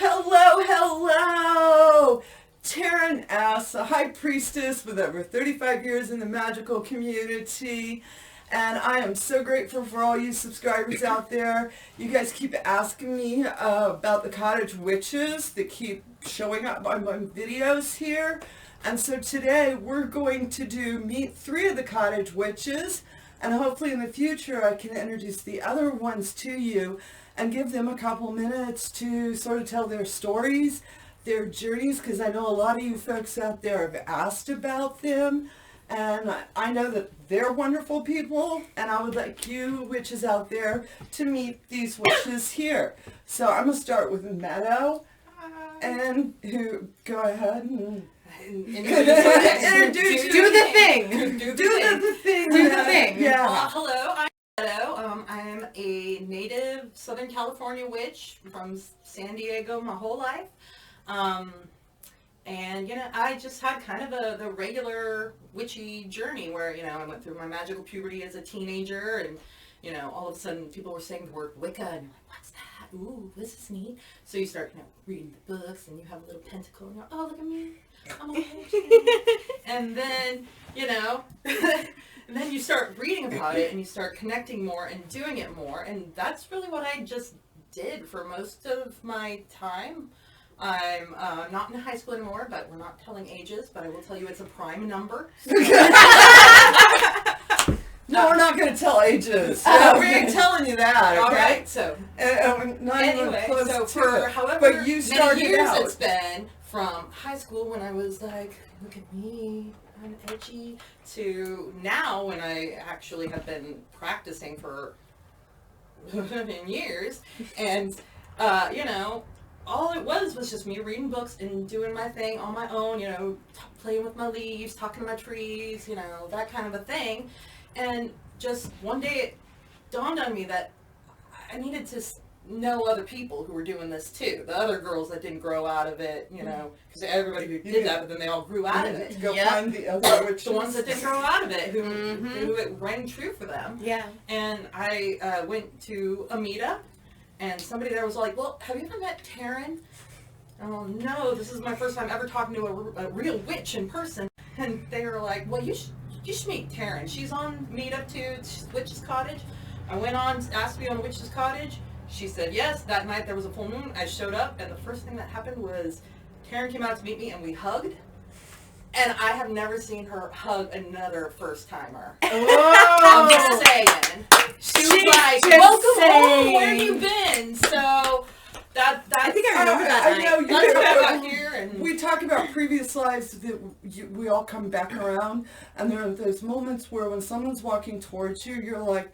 Hello, hello! Taryn S., a high priestess with over 35 years in the magical community. And I am so grateful for all you subscribers out there. You guys keep asking me about the Cottage witches that keep showing up on my videos here. And so today we're going to meet 3 of the Cottage witches. And hopefully in the future I can introduce the other ones to you and give them a couple minutes to sort of tell their stories, their journeys, because I know a lot of you folks out there have asked about them. And I know that they're wonderful people, and I would like you witches out there to meet these witches here. So I'm going to start with Meadow, and who, go ahead and introduce do the thing. Do the thing. Do the thing. Yeah. Well, hello, I'm Meadow. I'm a native Southern California witch from San Diego my whole life. And, you know, I just had kind of the regular witchy journey where, you know, I went through my magical puberty as a teenager and, you know, all of a sudden people were saying the word Wicca and you're like, what's that? Ooh, this is neat. So you start, you know, reading the books and you have a little pentacle and you're, oh, look at me. I'm a witch. And then, you know, and then you start reading about it and you start connecting more and doing it more. And that's really what I just did for most of my time. I'm not in high school anymore, but we're not telling ages, but I will tell you it's a prime number. So. No, we're not going to tell ages. We ain't telling you that, okay? All right, so. Not anyway, even close so to for it. however But you many started years out. it's been, from high school when I was like, look at me, I'm edgy, to now when I actually have been practicing for years, and, you know, all it was just me reading books and doing my thing on my own, you know, playing with my leaves, talking to my trees, you know, that kind of a thing. And just one day it dawned on me that I needed to know other people who were doing this too. The other girls that didn't grow out of it, you know, because everybody who did that, but then they all grew out of it. Go find the other witches. The ones that didn't grow out of it, who it rang true for them. Yeah. And I went to a meetup. And somebody there was like, well, have you ever met Taryn? Oh, no, this is my first time ever talking to a real witch in person. And they were like, well, you should meet Taryn. She's on Meetup too, Witch's Cottage. I went on, asked to be on Witch's Cottage. She said yes. That night there was a full moon. I showed up, and the first thing that happened was Taryn came out to meet me, and we hugged. And I have never seen her hug another first-timer. Oh. I'm just saying. She was like, welcome home, where have you been? So, I think I remember that night. I know, That's how I got here. And we talk about previous lives that we all come back around, and there are those moments where when someone's walking towards you, you're like,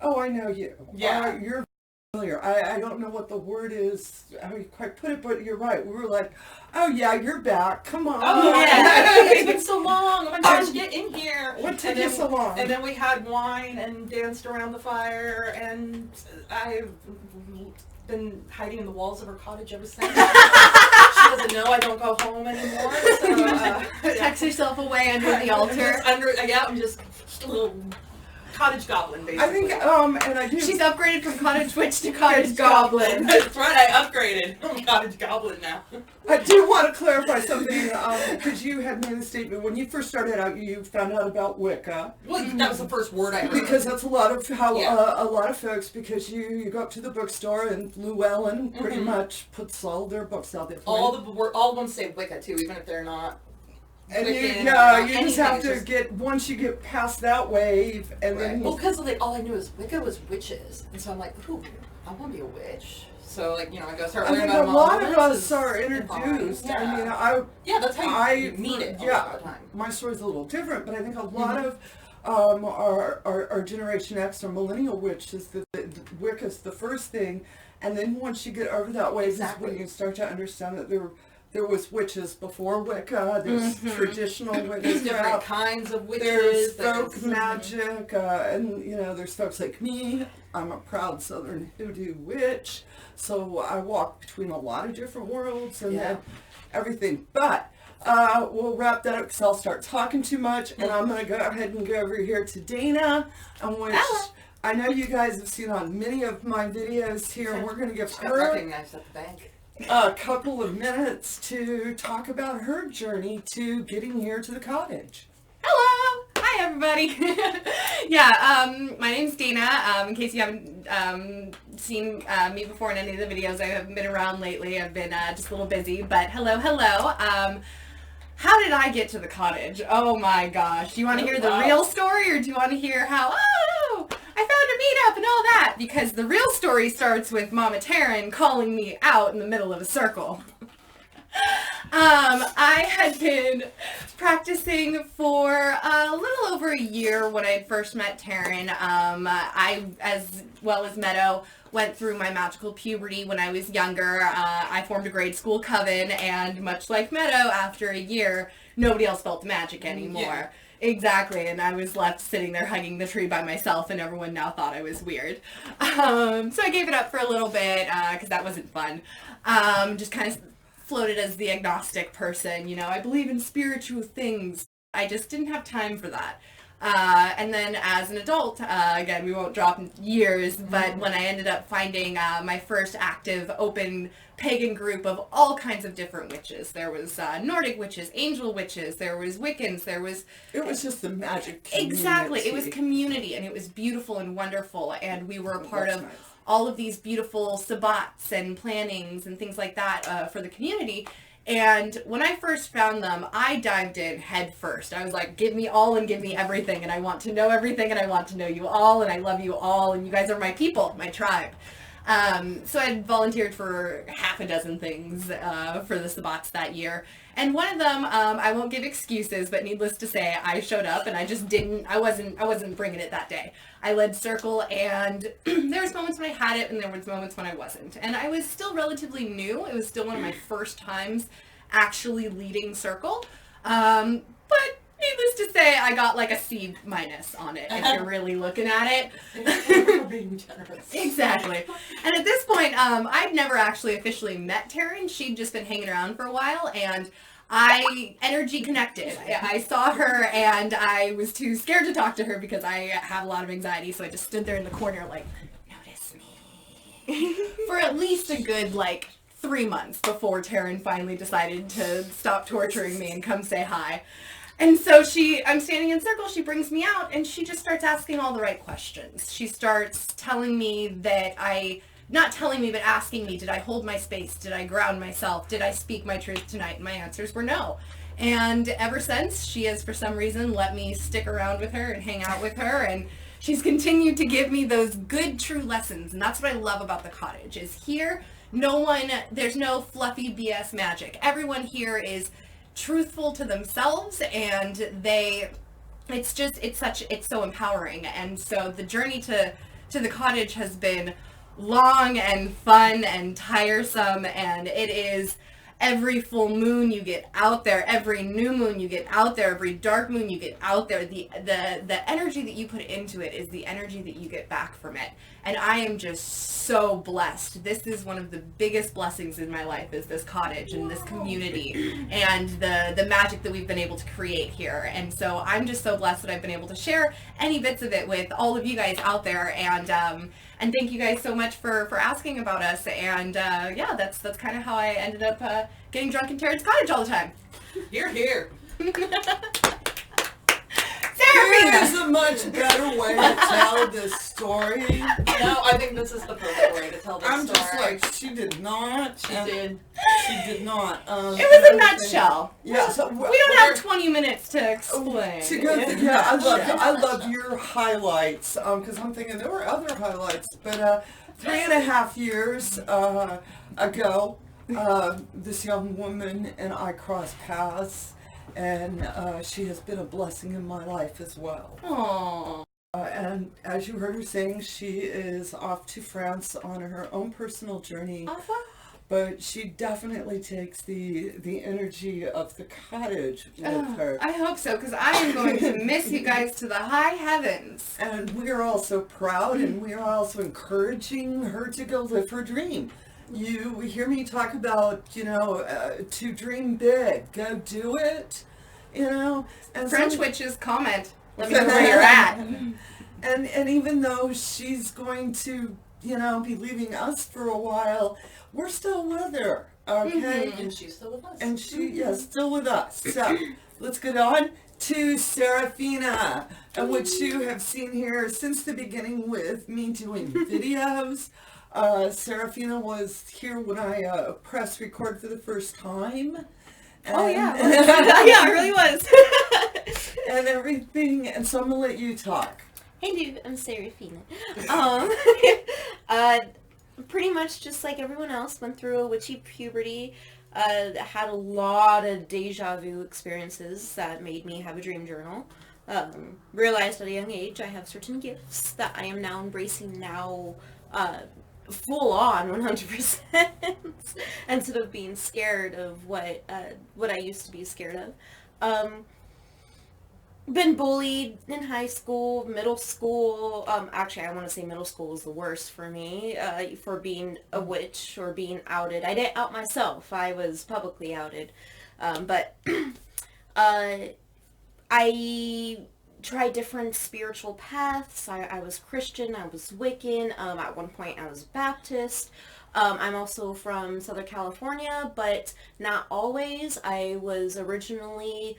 oh, I know you. Yeah. You're familiar. I don't know what the word is, how you quite put it, but you're right. We were like, oh yeah, you're back. Come on. oh, yeah. It's been so long. Oh my gosh, get in here. What took you so long? And then we had wine and danced around the fire, and I've been hiding in the walls of her cottage ever since. She doesn't know I don't go home anymore. So, Tucks herself away under the altar. I'm just a little cottage goblin, basically. I think, and I do. She's upgraded from cottage witch to cottage goblin. That's right, I upgraded. I'm cottage goblin now. I do want to clarify something, because you had made a statement when you first started out. You found out about Wicca. Well, that was the first word I heard. Because that's a lot of how Yeah. a lot of folks. Because you go up to the bookstore and Llewellyn pretty much puts all their books out there. All the ones say Wicca too, even if they're not. And you Wiccan just have anything, to just- get once you get past that wave, and then Well, because like all I knew is Wicca was witches, and so I'm like, ooh, I want to be a witch. So like, you know, I go start I learning think a about lot of elements us are and introduced. fine. I mean, Yeah, that's how you meet it. Yeah, All the time. my story's a little different, but I think a lot of our Generation X or millennial witches, the Wicca's the first thing, and then once you get over that wave, is when you start to understand that there was witches before Wicca. There's traditional There's witches. different kinds of There's witches. folk magic, and you know, there's folks like me. I'm a proud Southern hoodoo witch, so I walk between a lot of different worlds and everything. But we'll wrap that up because I'll start talking too much, and I'm going to go ahead and go over here to Dana, which I know you guys have seen on many of my videos here, and we're going to give She got her... recognized at the bank. a couple of minutes to talk about her journey to getting here to the cottage. Hello! Hi, everybody. My name's Dana. In case you haven't seen me before in any of the videos, I haven't been around lately. I've been just a little busy, but hello. How did I get to the cottage? Oh my gosh. Do you want to hear the real story, or do you want to hear how, I found a meetup and all that? Because the real story starts with Mama Taryn calling me out in the middle of a circle. I had been practicing for a little over a year when I had first met Taryn. I, as well as Meadow, went through my magical puberty when I was younger. I formed a grade school coven, and much like Meadow, after a year, nobody else felt the magic anymore. Yeah. Exactly, and I was left sitting there hugging the tree by myself, and everyone now thought I was weird. So I gave it up for a little bit, because that wasn't fun. Just kind of floated as the agnostic person, I believe in spiritual things. I just didn't have time for that. And then as an adult, again, we won't drop years, but when I ended up finding my first active open pagan group of all kinds of different witches. There was Nordic witches, angel witches, there was Wiccans, It was just the magic community. Exactly, it was community, and it was beautiful and wonderful, and we were a part of all of these beautiful sabbats and plannings and things like that for the community. And when I first found them, I dived in head first. I was like, give me all and give me everything, and I want to know everything, and I want to know you all, and I love you all, and you guys are my people, my tribe. So I had volunteered for half a dozen things for the sabbats that year. And one of them, I won't give excuses, but needless to say, I showed up and I just I wasn't bringing it that day. I led circle, and there was moments when I had it and there was moments when I wasn't. And I was still relatively new. It was still one of my first times actually leading circle. But needless to say, I got like a C- on it, if you're really looking at it. Being generous. Exactly. And at this point, I'd never actually officially met Taryn. She'd just been hanging around for a while, and I energy connected. I saw her, and I was too scared to talk to her because I have a lot of anxiety, so I just stood there in the corner like, notice me. For at least a good, 3 months before Taryn finally decided to stop torturing me and come say hi. And so I'm standing in circle, she brings me out, and she just starts asking all the right questions. She starts telling me that not telling me, but asking me, did I hold my space? Did I ground myself? Did I speak my truth tonight? And my answers were no. And ever since, she has, for some reason, let me stick around with her and hang out with her, and she's continued to give me those good, true lessons. And that's what I love about the cottage, is here, there's no fluffy BS magic. Everyone here is truthful to themselves, and it's so empowering. And so the journey to the cottage has been long and fun and tiresome, and it is every full moon you get out there, every new moon you get out there, every dark moon you get out there. The energy that you put into it is the energy that you get back from it. And I am just so blessed. This is one of the biggest blessings in my life, is this cottage and this community and the magic that we've been able to create here. And so I'm just so blessed that I've been able to share any bits of it with all of you guys out there. And thank you guys so much for asking about us. And that's kind of how I ended up getting drunk in Taryn's cottage all the time. You're here. There's a much better way to tell this story. No, I think this is the perfect way to tell this story. I'm just like, she did not. She did. She did not. It was a nutshell. Yeah. So, we don't have 20 minutes to explain. I love your highlights, because I'm thinking there were other highlights. But 3.5 years ago, this young woman and I crossed paths. And she has been a blessing in my life as well. Aww. And as you heard her saying, she is off to France on her own personal journey. Awesome. But she definitely takes the energy of the cottage with her. I hope so, because I am going to miss you guys to the high heavens. And we are all so proud, and we are also encouraging her to go live her dream. You hear me talk about, to dream big, go do it, And French witches comment. Let me know where you're at. And even though she's going to be leaving us for a while, we're still with her, okay? And she's still with us. And she, still with us. So let's get on to Serafina, and which you have seen here since the beginning with me doing videos. Serafina was here when I pressed record for the first time. Oh, yeah. Yeah, it really was. And everything. And so I'm going to let you talk. Hey dude, I'm Serafina. Pretty much just like everyone else, went through a witchy puberty, had a lot of deja vu experiences that made me have a dream journal. Realized at a young age I have certain gifts that I am now embracing now, full on 100%, instead of being scared of what I used to be scared of. Been bullied in high school, middle school. Actually, I want to say middle school was the worst for me, for being a witch or being outed. I didn't out myself. I was publicly outed. But I tried different spiritual paths. I was Christian. I was Wiccan. At one point, I was Baptist. I'm also from Southern California, but not always. I was originally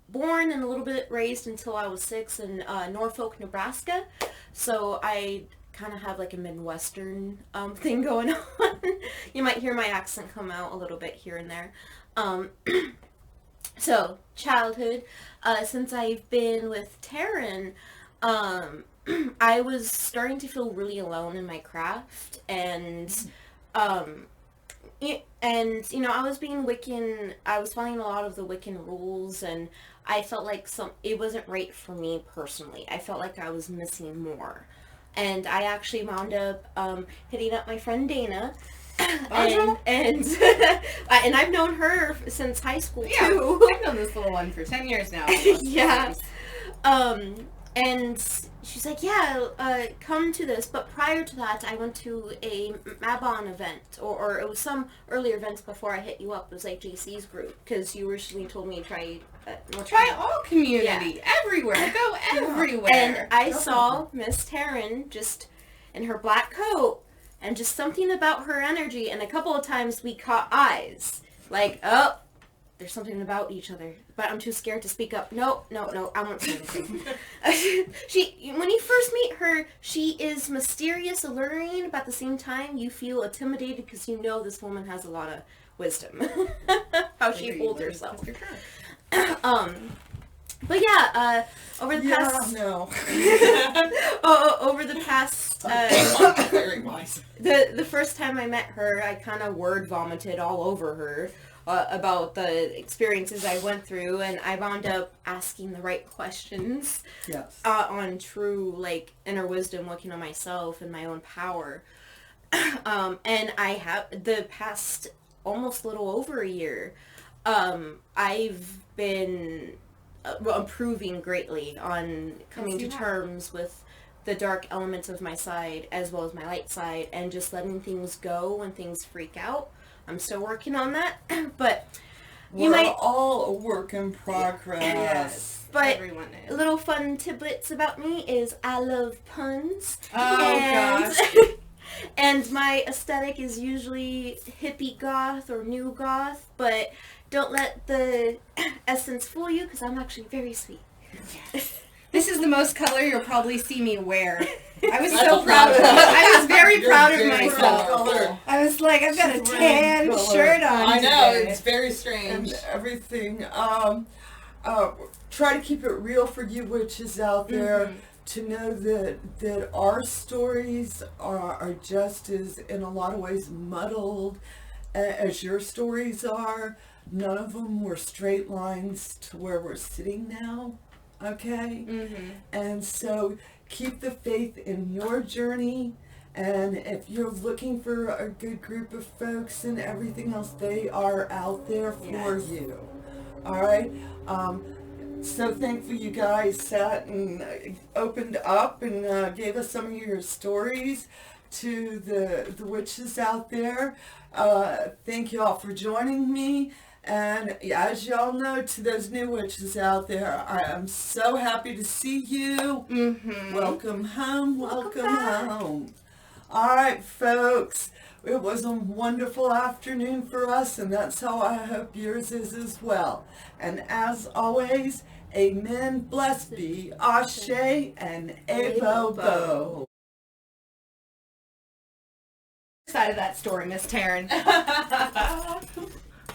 born and a little bit raised until I was 6 in Norfolk, Nebraska. So I kind of have like a Midwestern thing going on. You might hear my accent come out a little bit here and there. So childhood, since I've been with Taryn, I was starting to feel really alone in my craft, and I was being Wiccan. I was following a lot of the Wiccan rules, and I felt like it wasn't right for me personally. I felt like I was missing more. And I actually wound up hitting up my friend Dana. And I've known her since high school too. I've known this little one for 10 years now. Yeah. And she's like, come to this. But prior to that, I went to a Mabon event, or it was some earlier events before I hit you up. It was like JC's group, because you originally told me to try all community, everywhere, go everywhere. And I saw Miss Taryn just in her black coat, and just something about her energy, and a couple of times we caught eyes. Like, oh, there's something about each other, but I'm too scared to speak up. No, I won't say anything. When you first meet her, she is mysterious, alluring, but at the same time, you feel intimidated because you know this woman has a lot of wisdom. How she holds herself. But yeah, over the past... over the past... Very wise. The first time I met her, I kind of word vomited all over her about the experiences I went through, and I wound up asking the right questions on true, like, inner wisdom, looking on myself and my own power. And I have, the past almost little over a year, I've been improving greatly on coming to terms with the dark elements of my side as well as my light side, and just letting things go when things freak out. I'm still working on that, but we're all a work in progress. Yes, but everyone is. Little fun tidbits about me is I love puns. Gosh. And my aesthetic is usually hippie goth or new goth, but don't let the essence fool you, because I'm actually very sweet. This is the most color you'll probably see me wear. I was so proud of myself. I was very proud of myself. I was like, I've got a tan shirt on. I know, today. it's very strange. And everything. Try to keep it real for you witches out there, to know that our stories are just as, in a lot of ways, muddled as your stories are. None of them were straight lines to where we're sitting now. Okay? And so keep the faith in your journey, and if you're looking for a good group of folks and everything else, they are out there for you. All right? So thankful you guys sat and opened up and gave us some of your stories to the witches out there. Thank you all for joining me. And as y'all know, to those new witches out there, I am so happy to see you. Welcome home. Welcome home. All right, folks. It was a wonderful afternoon for us, and that's how I hope yours is as well. And as always, amen, blessed be, ashe, and abo. Side of that story, Miss Taryn. I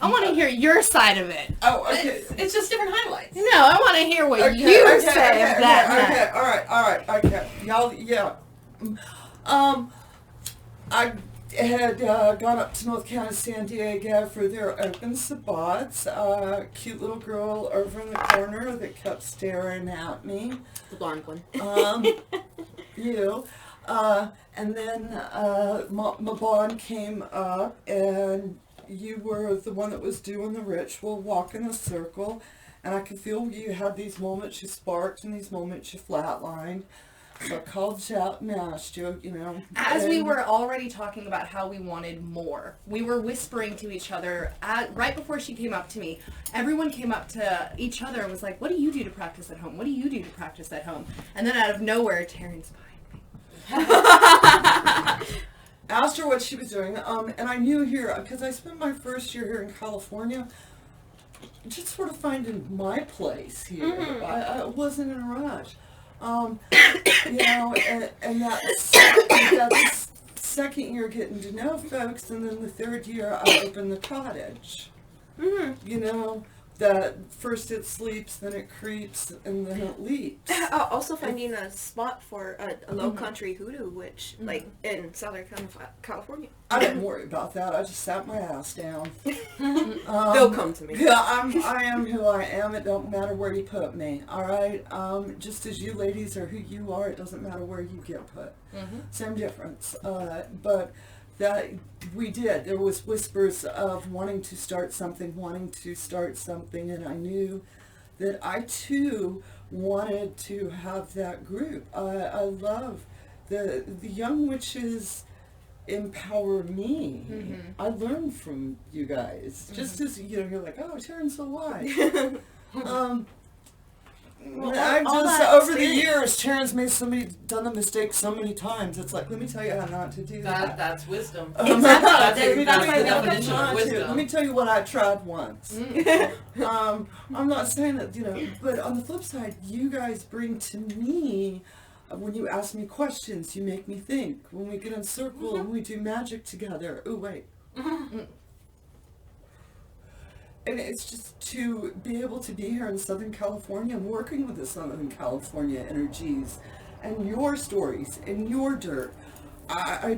want to hear your side of it. Oh, okay. It's just different highlights. No, I want to hear what you say of that. Okay, all right, okay. Y'all, yeah. I had gone up to North County, San Diego for their open sabbats. Cute little girl over in the corner that kept staring at me. The blonde one. You. And then my bond came up, and you were the one that was doing the ritual, walking a circle, and I could feel you had these moments you sparked and these moments you flatlined. So I called you out and asked you, you know. As we were already talking about how we wanted more, we were whispering to each other right before she came up to me. Everyone came up to each other and was like, what do you do to practice at home? What do you do to practice at home? And then out of nowhere, Taryn's behind me. Asked her what she was doing, and I knew here, because I spent my first year here in California, just sort of finding my place here. Mm-hmm. I wasn't in a rush. You know, and that second year getting to know folks, and then the third year I opened the cottage. Mm-hmm. You know, that first it sleeps, then it creeps, and then it leaps. Also finding a spot for a low country hoodoo witch, like in Southern California. I didn't worry about that. I just sat my ass down. They'll come to me. Yeah, I am who I am. It don't matter where you put me. All right. Just as you ladies are who you are, it doesn't matter where you get put. Same difference. But that we did. There was whispers of wanting to start something, and I knew that I too wanted to have that group. I love the young witches empower me. I learn from you guys. Just as you know, you're like, oh, Taryn, so why? I just over the years, Taryn's done the mistake so many times. It's like, let me tell you how not to do that. That's wisdom. Exactly. That's the Let definition of wisdom. me tell you what I tried once. I'm not saying that, you know, but on the flip side, you guys bring to me, when you ask me questions, you make me think. When we get in circle and we do magic together. Oh, wait. And it's just to be able to be here in Southern California and working with the Southern California energies and your stories and your dirt. I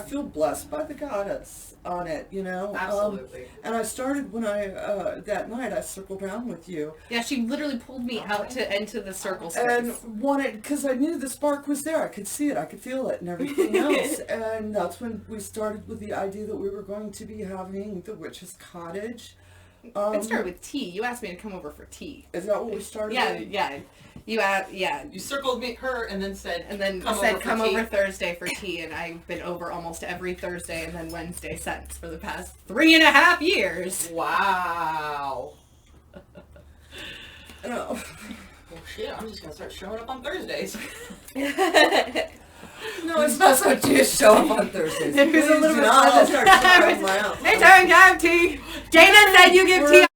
feel blessed by the goddess on it, you know. Absolutely. And I started when that night I circled around with you. Yeah, she literally pulled me out into the circle space. And wanted, because I knew the spark was there. I could see it, I could feel it and everything else. And that's when we started with the idea that we were going to be having the Witch's Cottage. It started with tea. You asked me to come over for tea. Is that what we started with? Yeah. You circled her and then said, come over Thursday for tea, and I've been over almost every Thursday and then Wednesday since for the past 3.5 years. Wow. No. Well, shit, I'm just going to start showing up on Thursdays. No, it's not so to show up on Thursdays. It was a little bit I'll start showing up my own. Hey, Taryn, can I have tea? Dana said you give tea.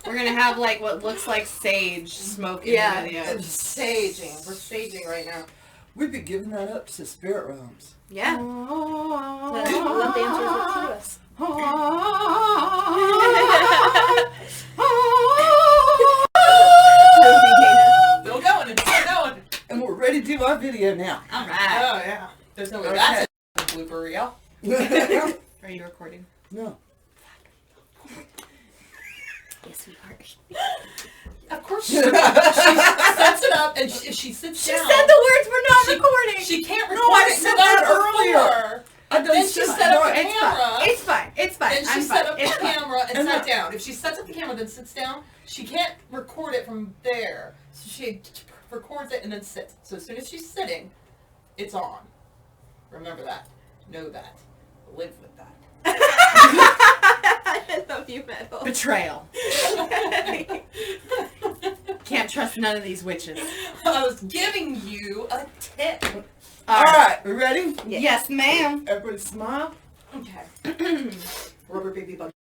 We're going to have like what looks like sage smoke in the video. Staging. We're staging right now. We'd be giving that up to spirit realms. Yeah. Love dancers with to us. Still going. It's still going. And we're ready to do our video now. All right. Oh, yeah. There's no way that's a blooper reel. Are you recording? No. Yes, we are. Of course she sets it up and she sits down. She said the words were not recording. She can't record I it said without that earlier. Then she set up the camera. It's fine. And she set up the It's fine. camera and And sat down. If she sets up the camera then sits down, she can't record it from there. So she records it and then sits. So as soon as she's sitting, it's on. Remember that. Know that. Live with that. I love you, Metal. Betrayal. trust none of these witches. I was giving you a tip. All right, we ready? Yes, ma'am. Everybody smile. Okay. Rubber baby bug.